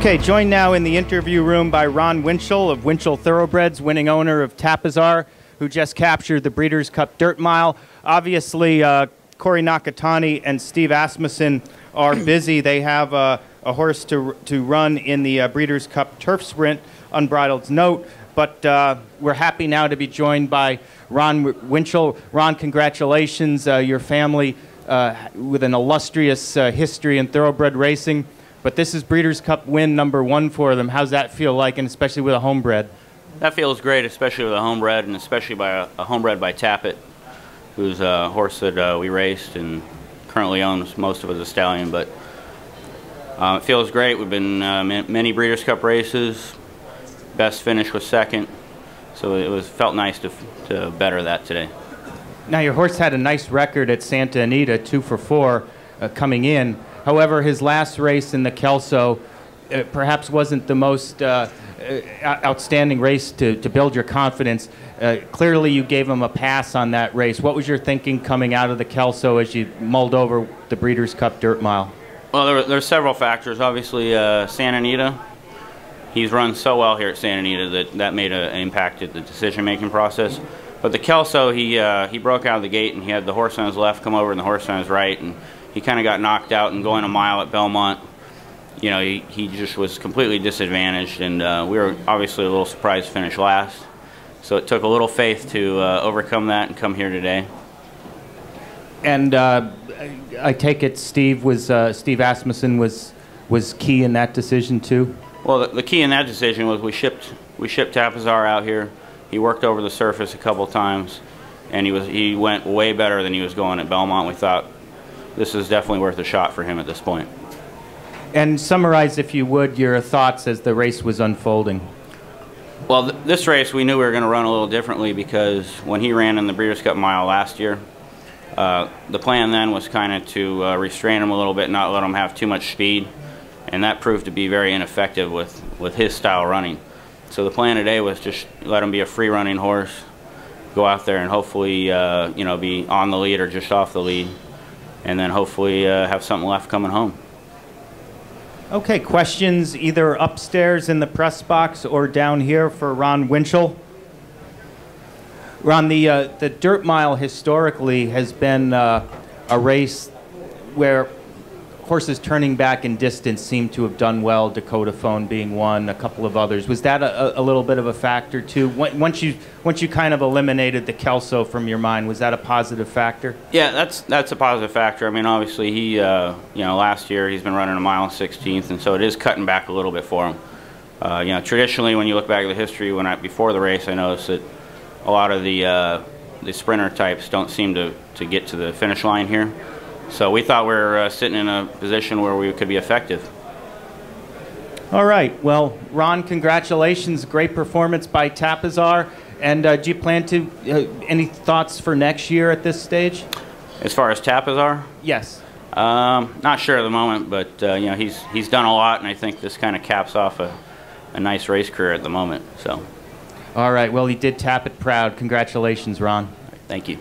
Okay, joined now in the interview room by Ron Winchell of Winchell Thoroughbreds, winning owner of Tapizar, who just captured the Breeders' Cup Dirt Mile. Obviously, Corey Nakatani and Steve Asmussen are busy. They have a horse to run in the Breeders' Cup Turf Sprint, Unbridled's Note. But we're happy now to be joined by Ron Winchell. Ron, congratulations. Your family with an illustrious history in thoroughbred racing. But this is Breeders' Cup win #1 for them. How's that feel like, and especially with a homebred? That feels great, especially with a homebred, and especially by a homebred by Tappet, who's a horse that we raced and currently owns most of it as a stallion. But it feels great. We've been many Breeders' Cup races. Best finish was second, so it felt nice to better that today. Now, your horse had a nice record at Santa Anita, 2 for 4 coming in. However, his last race in the Kelso perhaps wasn't the most outstanding race to build your confidence. Clearly, you gave him a pass on that race. What was your thinking coming out of the Kelso as you mulled over the Breeders' Cup Dirt Mile? Well, there's several factors. Obviously, Santa Anita, he's run so well here at Santa Anita that made an impact at the decision-making process. But the Kelso, he broke out of the gate, and he had the horse on his left come over and the horse on his right, and he kind of got knocked out, and going a mile at Belmont, you know, he just was completely disadvantaged, and we were obviously a little surprised to finish last. So it took a little faith to overcome that and come here today. And I take it Steve Asmussen was key in that decision too? Well, the key in that decision was we shipped Tapizar out here. He worked over the surface a couple times, and he went way better than he was going at Belmont. We thought this is definitely worth a shot for him at this point. And summarize, if you would, your thoughts as the race was unfolding. Well, this race we knew we were going to run a little differently, because when he ran in the Breeders' Cup Mile last year, the plan then was kind of to restrain him a little bit, not let him have too much speed, and that proved to be very ineffective with his style running. So the plan today was just let him be a free-running horse, go out there and hopefully you know, be on the lead or just off the lead, and then hopefully have something left coming home. Okay, questions either upstairs in the press box or down here for Ron Winchell. Ron, the Dirt Mile historically has been a race where horses turning back in distance seem to have done well, Dakota Phone being one, a couple of others. Was that a little bit of a factor too? Once you kind of eliminated the Kelso from your mind, was that a positive factor? Yeah, that's a positive factor. I mean, obviously he, you know, last year he's been running a mile and 16th, and so it is cutting back a little bit for him. You know, traditionally when you look back at the history, before the race, I noticed that a lot of the sprinter types don't seem to get to the finish line here. So we thought we were sitting in a position where we could be effective. All right. Well, Ron, congratulations. Great performance by Tapizar. And do you plan to, any thoughts for next year at this stage? As far as Tapizar? Yes. Not sure at the moment, but you know, he's done a lot, and I think this kind of caps off a nice race career at the moment. So. All right. Well, he did tap it proud. Congratulations, Ron. Thank you.